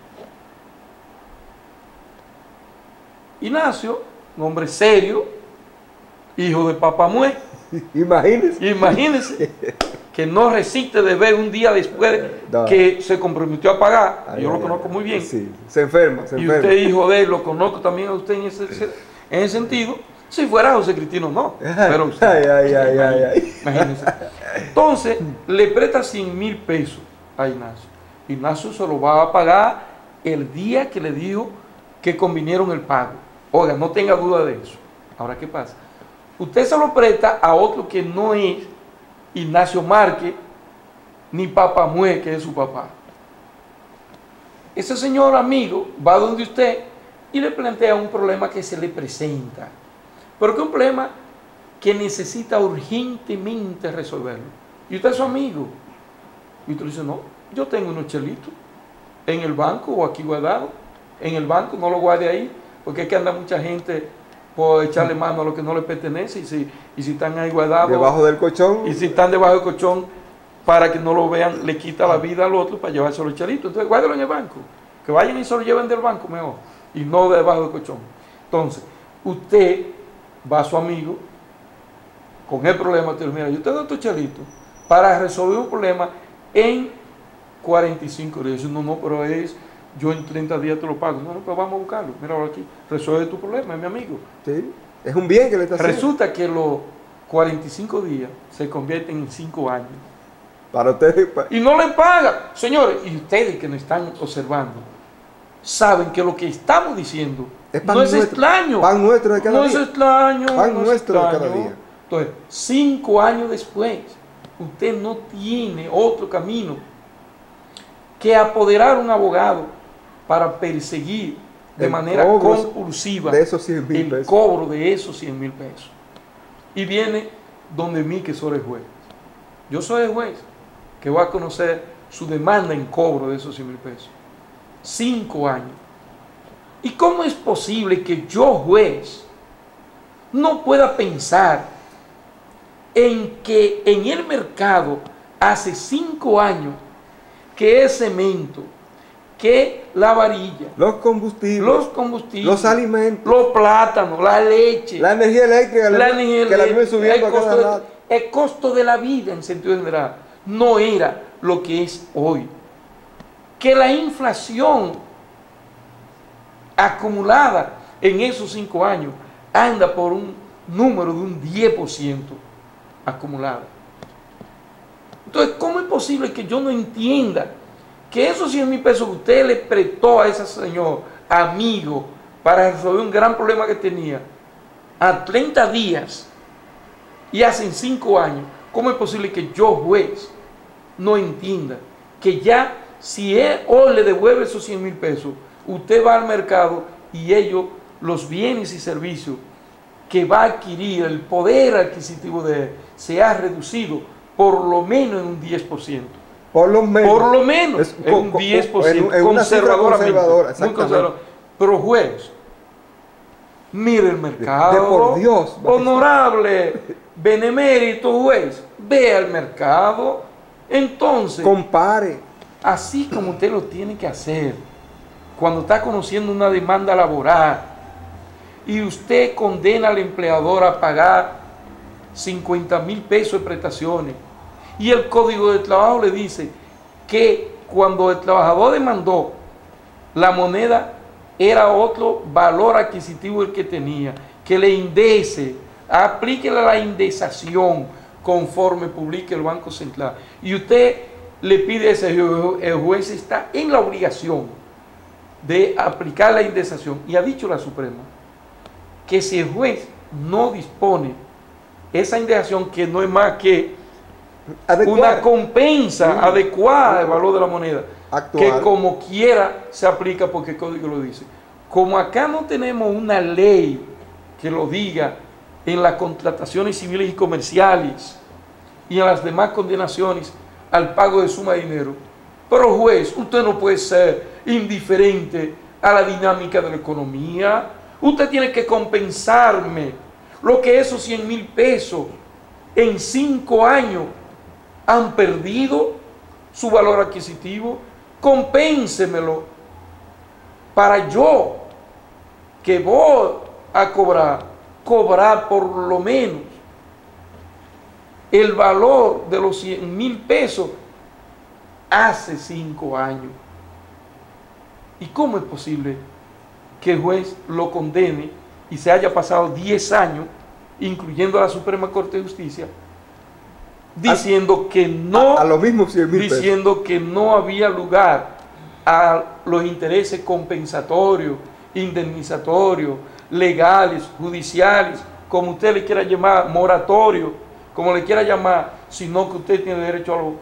Ignacio, un hombre serio, hijo de Papá Mue. Imagínese que no resiste de ver un día después que se comprometió a pagar. Yo lo conozco muy bien. Sí, se enferma. Y usted, hijo de él, lo conozco también a usted en ese sentido. Si fuera José Cristino, no. Pero usted, imagínese. Entonces, le presta 100,000 pesos a Ignacio. Ignacio se lo va a pagar el día que le dijo que convinieron el pago. Oiga, no tenga duda de eso. Ahora, ¿qué pasa? Usted se lo presta a otro que no es Ignacio Márquez ni Papá Mue, que es su papá. Ese señor amigo va donde usted y le plantea un problema que se le presenta, pero que es un problema que necesita urgentemente resolverlo. Y usted es su amigo. Y usted dice, no, yo tengo unos chelitos en el banco o aquí guardado. En el banco, no lo guarde ahí, porque es que anda mucha gente por echarle mano a lo que no le pertenece, y si están ahí guardados debajo del colchón, y si están debajo del colchón para que no lo vean, le quita la vida al otro para llevarse los chelitos. Entonces guárdelo en el banco, que vayan y se lo lleven del banco mejor, y no debajo del colchón. Entonces usted va a su amigo con el problema, usted dice, mira, yo te doy estos chelitos para resolver un problema en 45 días. No, pero yo en 30 días te lo pago. No, pues vamos a buscarlo. Mira ahora aquí, resuelve tu problema, es mi amigo. Sí, es un bien que le está haciendo. Resulta que los 45 días se convierten en 5 años. Para ustedes. Y no le pagan. Señores, y ustedes que nos están observando, saben que lo que estamos diciendo no es extraño. Pan nuestro de cada día. No es extraño. Pan nuestro de cada día. Entonces, 5 años después, usted no tiene otro camino que apoderar a un abogado para perseguir de manera compulsiva de esos 100.000 pesos. El cobro de esos 100.000 pesos. Y viene donde mí, que soy el juez. Yo soy el juez que va a conocer su demanda en cobro de esos 100.000 pesos. 5 años. ¿Y cómo es posible que yo, juez, no pueda pensar en que en el mercado hace 5 años que el cemento, que la varilla, los combustibles, los alimentos, los plátanos, la leche, la energía eléctrica, que la viene subiendo a cada rato, el costo de la vida en sentido general no era lo que es hoy? Que la inflación acumulada en esos 5 años anda por un número de un 10% acumulado. Entonces, ¿cómo es posible que yo no entienda que esos 100.000 pesos que usted le prestó a ese señor amigo para resolver un gran problema que tenía a 30 días y hace 5 años, cómo es posible que yo, juez, no entienda que ya si él hoy le devuelve esos 100.000 pesos, usted va al mercado y ellos, los bienes y servicios que va a adquirir, el poder adquisitivo de él, se ha reducido por lo menos en un 10%. Por lo menos. Es un 10%. Conservadoramente. Muy conservador. Pero juez, mire el mercado. De por Dios. Honorable, benemérito juez, vea el mercado. Entonces, compare. Así como usted lo tiene que hacer cuando está conociendo una demanda laboral y usted condena al empleador a pagar 50.000 pesos de prestaciones y el Código de Trabajo le dice que cuando el trabajador demandó, la moneda era otro valor adquisitivo el que tenía, que le indece, aplíquele la indexación conforme publique el Banco Central, y usted le pide a ese juez, el juez está en la obligación de aplicar la indexación, y ha dicho la Suprema que si el juez no dispone esa indexación, que no es más que una compensa adecuada del valor de la moneda, que como quiera se aplica porque el código lo dice. Como acá no tenemos una ley que lo diga en las contrataciones civiles y comerciales y en las demás condenaciones al pago de suma de dinero, pero juez, usted no puede ser indiferente a la dinámica de la economía. Usted tiene que compensarme lo que esos 100.000 pesos en 5 años han perdido su valor adquisitivo. Compénsemelo para yo, que voy a cobrar por lo menos el valor de los 100.000 pesos hace 5 años. ¿Y cómo es posible que el juez lo condene y se haya pasado 10 años, incluyendo a la Suprema Corte de Justicia, diciendo que no, a los mismos 100.000 pesos, diciendo que no había lugar a los intereses compensatorios, indemnizatorios, legales, judiciales, como usted le quiera llamar, moratorio, como le quiera llamar, sino que usted tiene derecho a los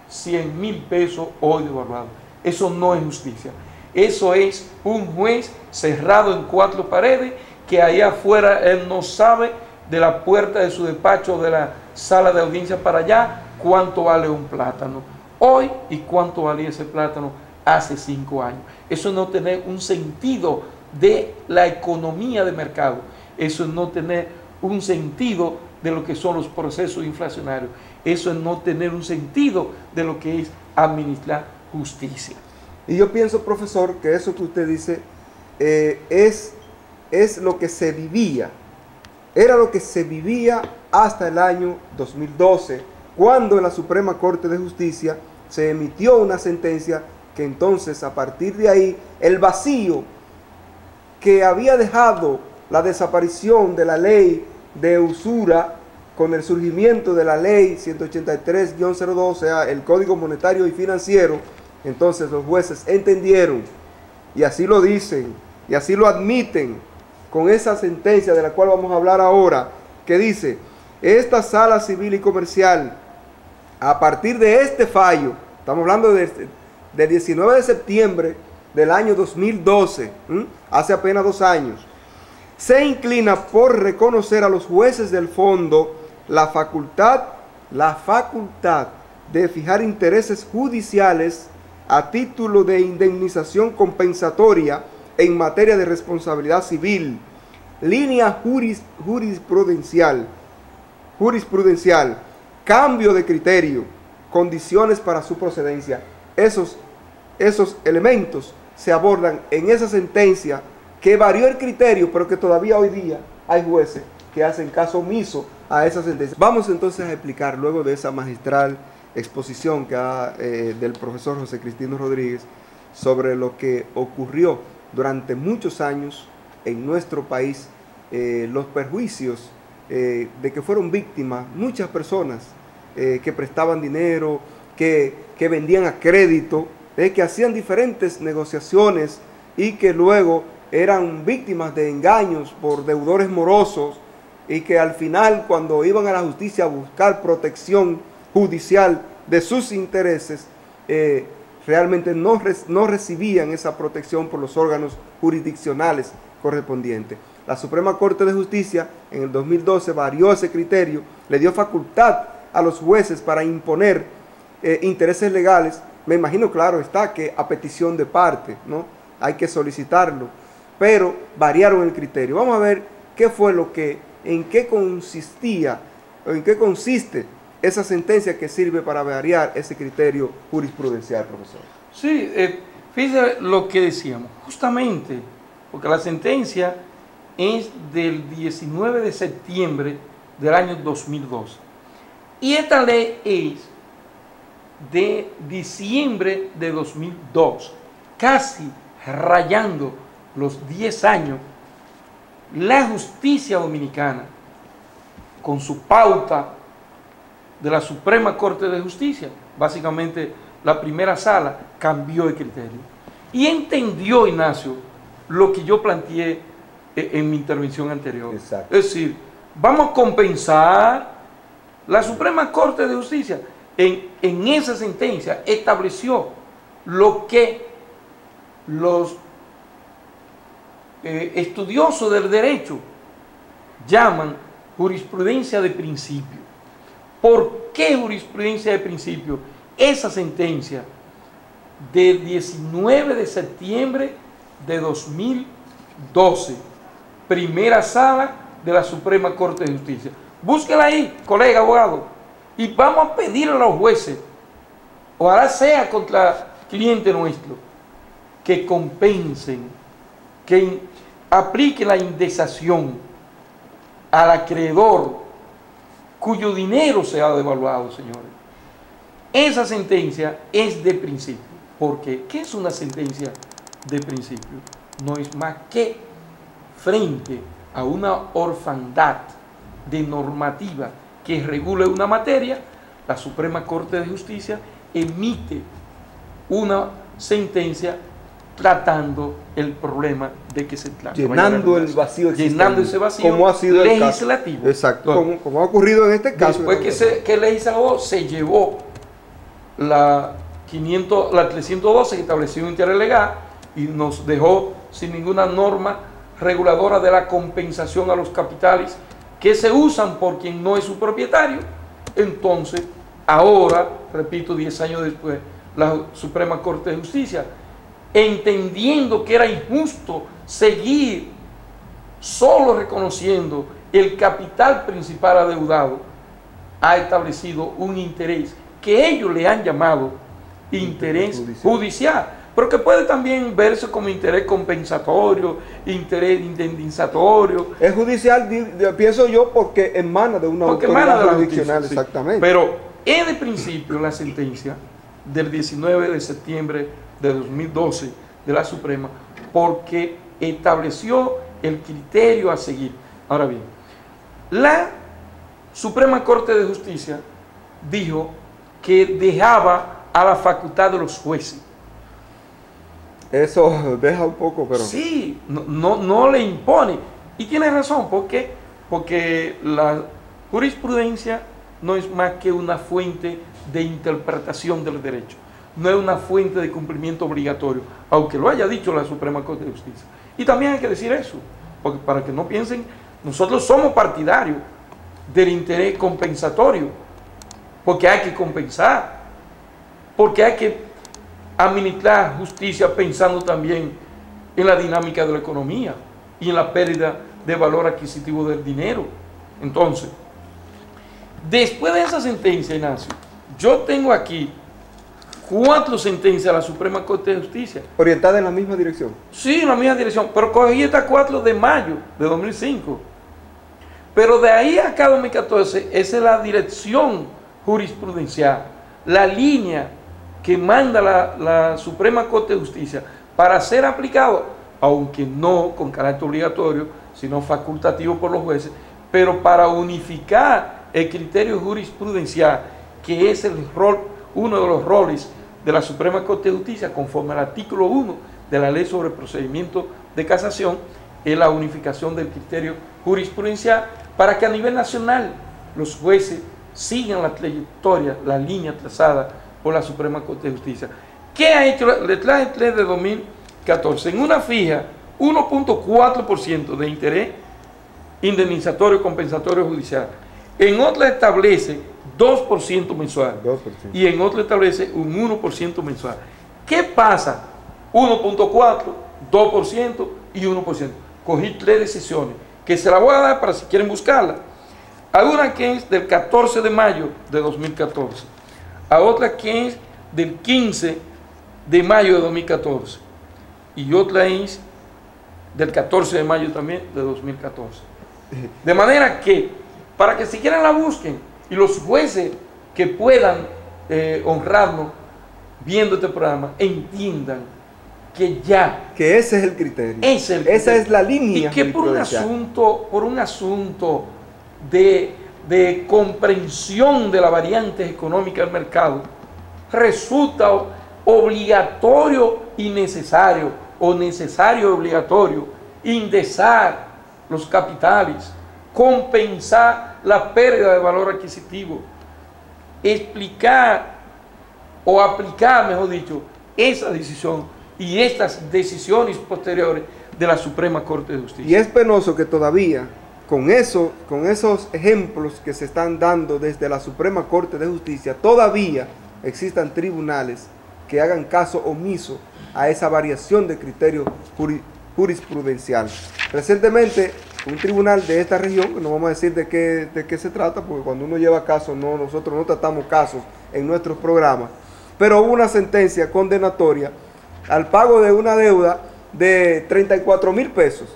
100.000 pesos hoy devaluados? Eso no es justicia. Eso es un juez cerrado en 4 paredes, que allá afuera él no sabe de la puerta de su despacho, de la sala de audiencia para allá, cuánto vale un plátano hoy y cuánto valía ese plátano hace 5 años. Eso es no tener un sentido de la economía de mercado. Eso es no tener un sentido de lo que son los procesos inflacionarios. Eso es no tener un sentido de lo que es administrar justicia. Y yo pienso, profesor, que eso que usted dice es lo que se vivía. Era lo que se vivía hasta el año 2012, cuando en la Suprema Corte de Justicia se emitió una sentencia que entonces, a partir de ahí, el vacío que había dejado la desaparición de la ley de usura con el surgimiento de la ley 183-02, o sea, el Código Monetario y Financiero, entonces los jueces entendieron, y así lo dicen, y así lo admiten, con esa sentencia de la cual vamos a hablar ahora, que dice: esta sala civil y comercial, a partir de este fallo, estamos hablando del 19 de septiembre del año 2012, hace apenas 2 años, se inclina por reconocer a los jueces del fondo la facultad de fijar intereses judiciales a título de indemnización compensatoria en materia de responsabilidad civil, línea jurisprudencial, cambio de criterio, condiciones para su procedencia. Esos elementos se abordan en esa sentencia que varió el criterio, pero que todavía hoy día hay jueces que hacen caso omiso a esa sentencia. Vamos entonces a explicar, luego de esa magistral exposición del profesor José Cristino Rodríguez, sobre lo que ocurrió durante muchos años en nuestro país, los perjuicios de que fueron víctimas muchas personas que prestaban dinero, que vendían a crédito, que hacían diferentes negociaciones y que luego eran víctimas de engaños por deudores morosos, y que al final, cuando iban a la justicia a buscar protección judicial de sus intereses, realmente no recibían esa protección por los órganos jurisdiccionales correspondientes. La Suprema Corte de Justicia en el 2012 varió ese criterio, le dio facultad a los jueces para imponer intereses legales. Me imagino, claro está, que a petición de parte, ¿no? Hay que solicitarlo, pero variaron el criterio. Vamos a ver qué fue en qué consistía, o en qué consiste esa sentencia que sirve para variar ese criterio jurisprudencial, profesor. Sí, fíjese lo que decíamos, justamente, porque la sentencia es del 19 de septiembre del año 2012. Y esta ley es de diciembre de 2002, casi rayando los 10 años. La justicia dominicana, con su pauta de la Suprema Corte de Justicia, básicamente la primera sala, cambió el criterio. Y entendió, Ignacio, lo que yo planteé en mi intervención anterior. Exacto. Es decir, vamos a compensar. La Suprema Corte de Justicia en esa sentencia estableció lo que los estudiosos del derecho llaman jurisprudencia de principio. ¿Por qué jurisprudencia de principio? Esa sentencia del 19 de septiembre de 2012, primera sala de la Suprema Corte de Justicia. Búsquela ahí, colega abogado, y vamos a pedirle a los jueces, ojalá sea contra cliente nuestro, que compensen, que aplique la indexación al acreedor cuyo dinero se ha devaluado, señores. Esa sentencia es de principio. Porque, ¿qué es una sentencia de principio? No es más que frente a una orfandad de normativa que regule una materia, la Suprema Corte de Justicia emite una sentencia tratando el problema de que se trata. Llenando el vacío existente. Llenando ese vacío como ha sido legislativo. El caso. Exacto, como ha ocurrido en este caso. Después que el legislador se llevó la 312 que estableció un interés legal y nos dejó sin ninguna norma reguladora de la compensación a los capitales que se usan por quien no es su propietario. Entonces, ahora, repito, 10 años después, la Suprema Corte de Justicia, entendiendo que era injusto seguir solo reconociendo el capital principal adeudado, ha establecido un interés que ellos le han llamado interés judicial, pero que puede también verse como interés compensatorio, interés indemnizatorio. Es judicial, pienso yo, porque emana de una autoridad jurisdiccional, sí. Exactamente. Pero es de principio la sentencia del 19 de septiembre de 2012 de la Suprema, porque estableció el criterio a seguir. Ahora bien, la Suprema Corte de Justicia dijo que dejaba a la facultad de los jueces. Eso deja un poco, pero... Sí, no le impone. Y tiene razón, ¿por qué? Porque la jurisprudencia no es más que una fuente de interpretación del derecho. no es una fuente de cumplimiento obligatorio, aunque lo haya dicho la Suprema Corte de Justicia. Y también hay que decir eso, porque para que no piensen, nosotros somos partidarios del interés compensatorio, porque hay que compensar, porque hay que administrar justicia pensando también en la dinámica de la economía y en la pérdida de valor adquisitivo del dinero. Entonces, después de esa sentencia, Ignacio, yo tengo aquí 4 sentencias de la Suprema Corte de Justicia. ¿Orientada en la misma dirección? Sí, en la misma dirección, pero cogí estas 4 de mayo de 2005. Pero de ahí acá 2014, esa es la dirección jurisprudencial, la línea que manda la Suprema Corte de Justicia para ser aplicado, aunque no con carácter obligatorio, sino facultativo por los jueces, pero para unificar el criterio jurisprudencial, que es uno de los roles de la Suprema Corte de Justicia, conforme al artículo 1 de la Ley sobre el Procedimiento de Casación, es la unificación del criterio jurisprudencial para que a nivel nacional los jueces sigan la trayectoria, la línea trazada por la Suprema Corte de Justicia. ¿Qué ha hecho? Le traje el 3 de 2014. En una fija 1.4% de interés indemnizatorio compensatorio judicial. En otra establece 2% mensual. 2%. Y en otra establece un 1% mensual. ¿Qué pasa? 1.4, 2% y 1%. Cogí 3 decisiones que se las voy a dar para si quieren buscarla. Hay una que es del 14 de mayo de 2014. A otra que es del 15 de mayo de 2014. Y otra es del 14 de mayo también de 2014. De manera que, para que si quieren la busquen, y los jueces que puedan honrarnos viendo este programa, entiendan que ya... Que ese es el criterio. Esa es la línea. Y que por un asunto de comprensión de las variantes económicas del mercado, resulta obligatorio y necesario, o necesario y obligatorio, indexar los capitales, compensar la pérdida de valor adquisitivo, explicar o aplicar, mejor dicho, esa decisión y estas decisiones posteriores de la Suprema Corte de Justicia. Y es penoso que todavía, con esos ejemplos que se están dando desde la Suprema Corte de Justicia, todavía existan tribunales que hagan caso omiso a esa variación de criterio jurisprudencial. Recientemente, un tribunal de esta región, no vamos a decir de qué se trata, porque cuando uno lleva casos, nosotros no tratamos casos en nuestros programas, pero hubo una sentencia condenatoria al pago de una deuda de 34,000 pesos.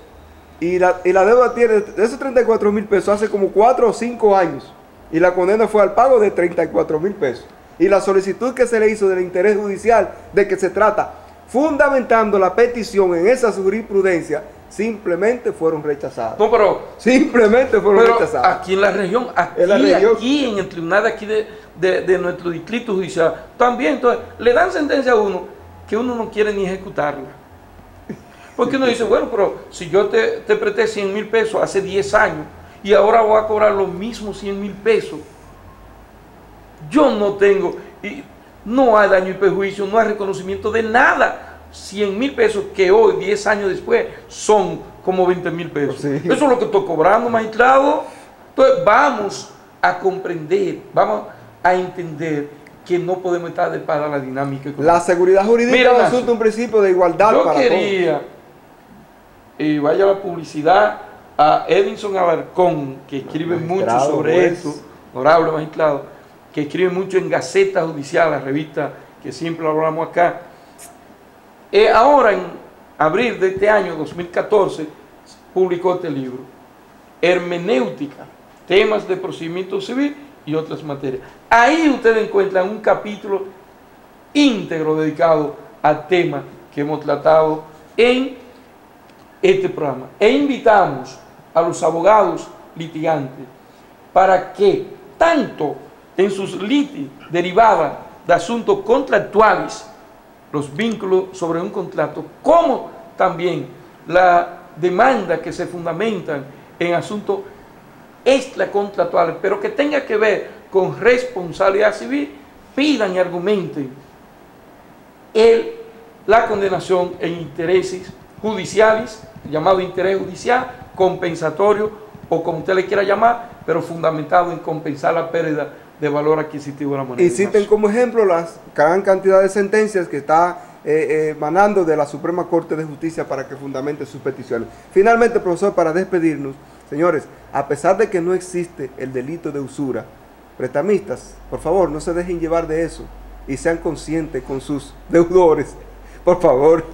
Y la deuda tiene, de esos 34,000 pesos, hace como 4 o 5 años. Y la condena fue al pago de 34,000 pesos. Y la solicitud que se le hizo del interés judicial, de que se trata, fundamentando la petición en esa jurisprudencia, simplemente fueron rechazadas. No, pero... Simplemente fueron rechazadas. Aquí en la región, aquí en el tribunal de aquí de nuestro distrito judicial, también, entonces, le dan sentencia a uno que uno no quiere ni ejecutarla. Porque uno dice, bueno, pero si yo te presté 100,000 pesos hace 10 años y ahora voy a cobrar los mismos 100,000 pesos, yo no tengo, y no hay daño y perjuicio, no hay reconocimiento de nada. 100,000 pesos que hoy, 10 años después, son como 20,000 pesos. Sí. Eso es lo que estoy cobrando, magistrado. Entonces, vamos a comprender, vamos a entender que no podemos estar de para la dinámica económica. La seguridad jurídica resulta un principio de igualdad para todos. Yo quería, y vaya la publicidad, a Edinson Alarcón, que escribe mucho sobre esto, honorable magistrado, que escribe mucho en Gaceta Judicial, la revista que siempre hablamos acá. Ahora, en abril de este año, 2014, publicó este libro, Hermenéutica, temas de procedimiento civil y otras materias. Ahí ustedes encuentran un capítulo íntegro dedicado al tema que hemos tratado en este programa. E invitamos a los abogados litigantes para que tanto en sus litis derivadas de asuntos contractuales, los vínculos sobre un contrato, como también la demanda que se fundamentan en asuntos extracontractuales, pero que tenga que ver con responsabilidad civil, pidan y argumenten la condenación en intereses judiciales, llamado interés judicial, compensatorio, o como usted le quiera llamar, pero fundamentado en compensar la pérdida de valor adquisitivo de la moneda. Y citen como ejemplo las gran cantidad de sentencias que está emanando de la Suprema Corte de Justicia para que fundamente sus peticiones. Finalmente, profesor, para despedirnos, señores, a pesar de que no existe el delito de usura, prestamistas, por favor, no se dejen llevar de eso y sean conscientes con sus deudores, por favor.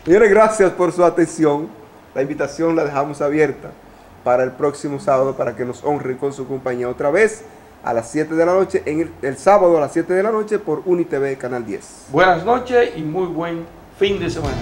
Señores, gracias por su atención. La invitación la dejamos abierta para el próximo sábado para que nos honren con su compañía otra vez a las 7 de la noche, el sábado a las 7 de la noche por UniTV Canal 10. Buenas noches y muy buen fin de semana.